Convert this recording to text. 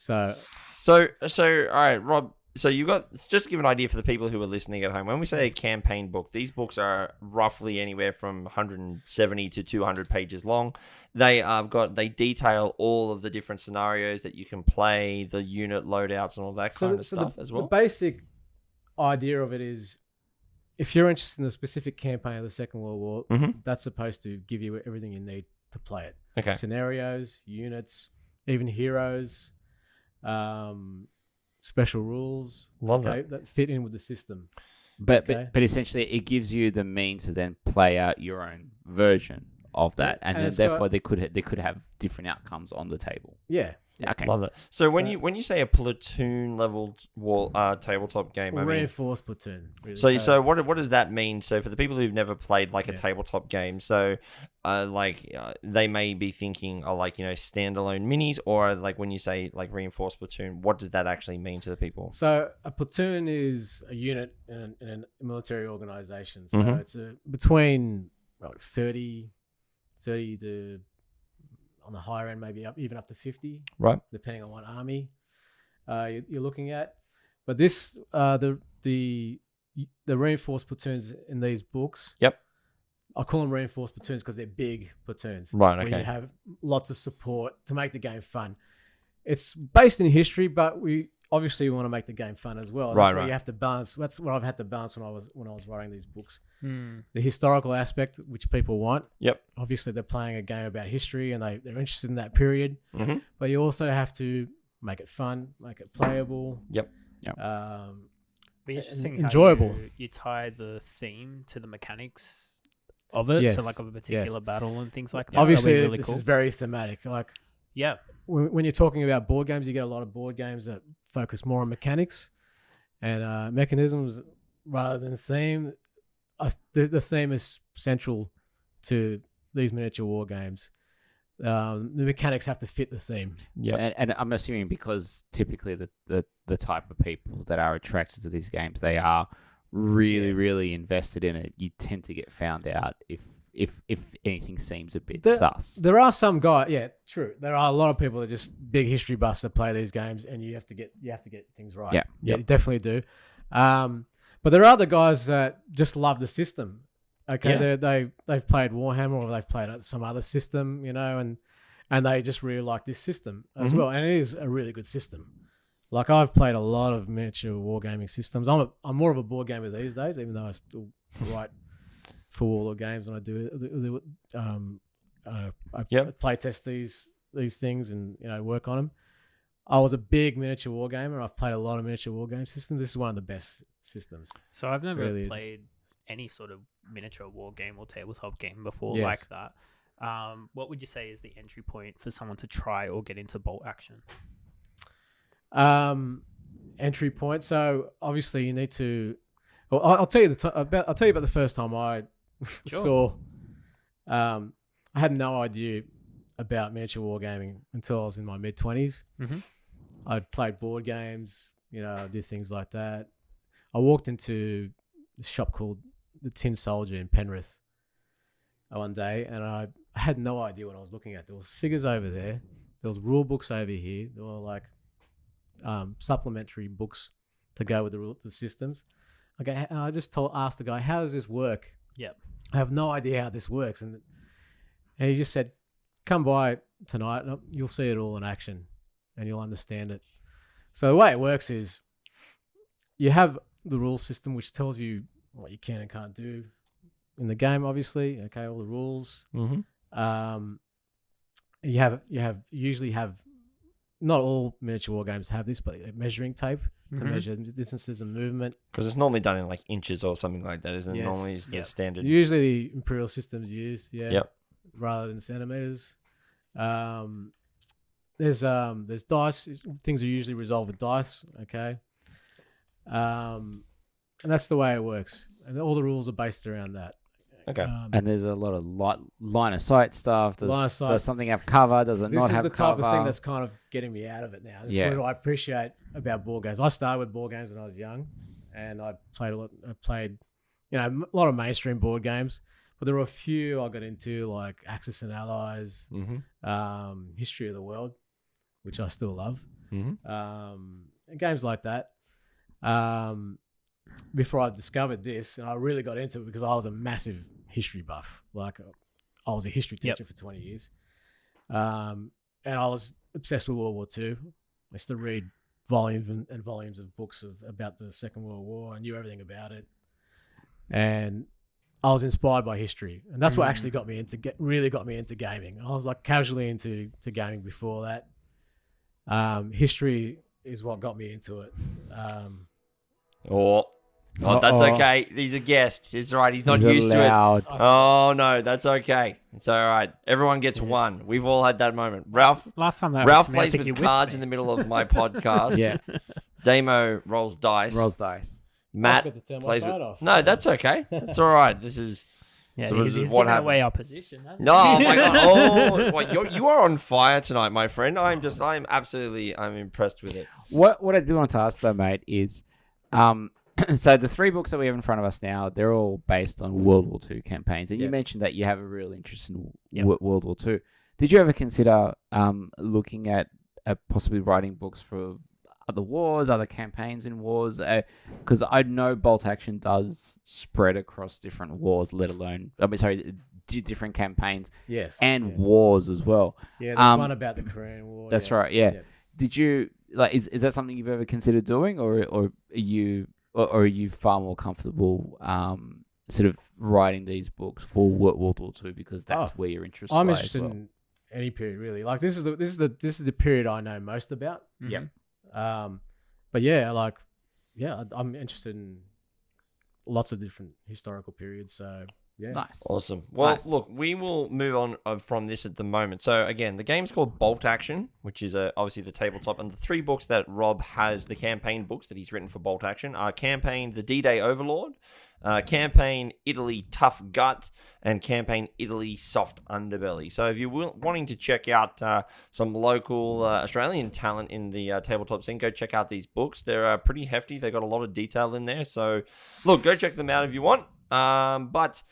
So So all right, Rob. So you got just to give an idea for the people who are listening at home. When we say a campaign book, these books are roughly anywhere from 170 to 200 pages long. They detail all of the different scenarios that you can play, the unit loadouts, and all that kind of stuff as well. The basic idea of it is, if you're interested in a specific campaign of the Second World War, that's supposed to give you everything you need to play it. Okay. Scenarios, units, even heroes, special rules. Love it. That fit in with the system. But essentially, it gives you the means to then play out your own version of that, and then therefore they could have different outcomes on the table. Yeah. Okay. Love it. So when you say a platoon level tabletop game, reinforced platoon. Really. So what does that mean? So for the people who've never played like a tabletop game, so they may be thinking standalone minis, or like when you say like reinforced platoon, what does that actually mean to the people? So a platoon is a unit in a military organization. So it's between 30 to, on the higher end, maybe even up to 50, right? Depending on what army you're looking at. But this the reinforced platoons in these books. Yep. I call them reinforced platoons because they're big platoons. Right. Okay. Where you have lots of support to make the game fun. It's based in history, but we obviously want to make the game fun as well. That's where you have to balance. That's what I've had to balance when I was writing these books. The historical aspect, which people want. Yep. Obviously, they're playing a game about history and they're interested in that period. But you also have to make it fun, make it playable. Yep. Be interesting. Enjoyable. You tie the theme to the mechanics of it, so like of a particular battle and things like that. Obviously, really this cool. is very thematic. Like, when you're talking about board games, you get a lot of board games that focus more on mechanics and mechanisms rather than theme. The theme is central to these miniature war games. The mechanics have to fit the theme. Yeah, and I'm assuming because typically the type of people that are attracted to these games, they are really invested in it. You tend to get found out if anything seems a bit sus. There are some guys, true. There are a lot of people that are just big history buffs that play these games, and you have to get things right. Yeah, you definitely do. But there are other guys that just love the system. Okay, they've played Warhammer or they've played some other system, and they just really like this system as well. And it is a really good system. Like, I've played a lot of miniature wargaming systems. I'm more of a board gamer these days, even though I still write for Warlord games and I do I play test these things and work on them. I was a big miniature wargamer. I've played a lot of miniature wargame systems. This is one of the best systems. So I've never played any sort of miniature war game or tabletop game before like that. What would you say is the entry point for someone to try or get into bolt action? Entry point. So obviously you need to. Well, I'll tell you about the first time I saw. I had no idea about miniature wargaming until I was in my mid-20s. I played board games. I did things like that. I walked into this shop called the Tin Soldier in Penrith one day, and I had no idea what I was looking at. There was figures over there. There was rule books over here. There were like supplementary books to go with the systems. Okay, and I just asked the guy, "How does this work?" Yep. I have no idea how this works, and he just said, "Come by tonight, and you'll see it all in action, and you'll understand it." So the way it works is, you have the rule system, which tells you what you can and can't do in the game. Obviously, okay, all the rules. You usually have. Not all miniature war games have this, but measuring tape to measure distances and movement. Because it's normally done in like inches or something like that, isn't it? Normally it's the standard. Usually the imperial systems used, rather than centimeters. There's dice. Things are usually resolved with dice. Okay, and that's the way it works. And all the rules are based around that. Okay. And there's a lot of line of sight stuff. Does something have cover? Does it not have cover? This is the type of thing that's kind of getting me out of it now. This is what I appreciate about board games. I started with board games when I was young, and I played a lot. I played, a lot of mainstream board games, but there were a few I got into, like Axis and Allies, History of the World, which I still love. and games like that. Before I discovered this, and I really got into it because I was a massive history buff. Like, I was a history teacher for 20 years. And I was obsessed with World War II. I used to read volumes and volumes of books about the Second World War. I knew everything about it. And I was inspired by history. And that's what actually really got me into gaming. I was like casually into gaming before that. History is what got me into it. That's okay. He's a guest. He's right. He's not used to it. Oh, no, that's okay. It's all right. Everyone gets one. We've all had that moment. Ralph plays with cards in the middle of my podcast. Yeah. Damo rolls dice. Matt plays with... No, that's okay. That's all right. This is... Yeah, so he's what giving happens. away our position. No, oh my God. Oh, you are on fire tonight, my friend. I'm impressed with it. What I do want to ask though, mate, is... so the 3 books that we have in front of us now, they're all based on World War II campaigns. And you mentioned that you have a real interest in World War II. Did you ever consider looking at possibly writing books for other wars, other campaigns in wars? Because I know Bolt Action does spread across different wars, different campaigns. Yes. And wars as well. Yeah, there's one about the Korean War. That's right, yeah. Did you... is that something you've ever considered doing, or are you far more comfortable sort of writing these books for World War II because that's where your interest? I'm interested in any period really. Like this is the period I know most about. Yeah. But I'm interested in lots of different historical periods. So yeah. Nice. Awesome. Well, look, we will move on from this at the moment. So, again, the game's called Bolt Action, which is obviously the tabletop. And the 3 books that Rob has, the campaign books that he's written for Bolt Action, are Campaign The D-Day Overlord, Campaign Italy Tough Gut, and Campaign Italy Soft Underbelly. So if you're wanting to check out some local Australian talent in the tabletop scene, go check out these books. They're pretty hefty. They've got a lot of detail in there. So, look, go check them out if you want. But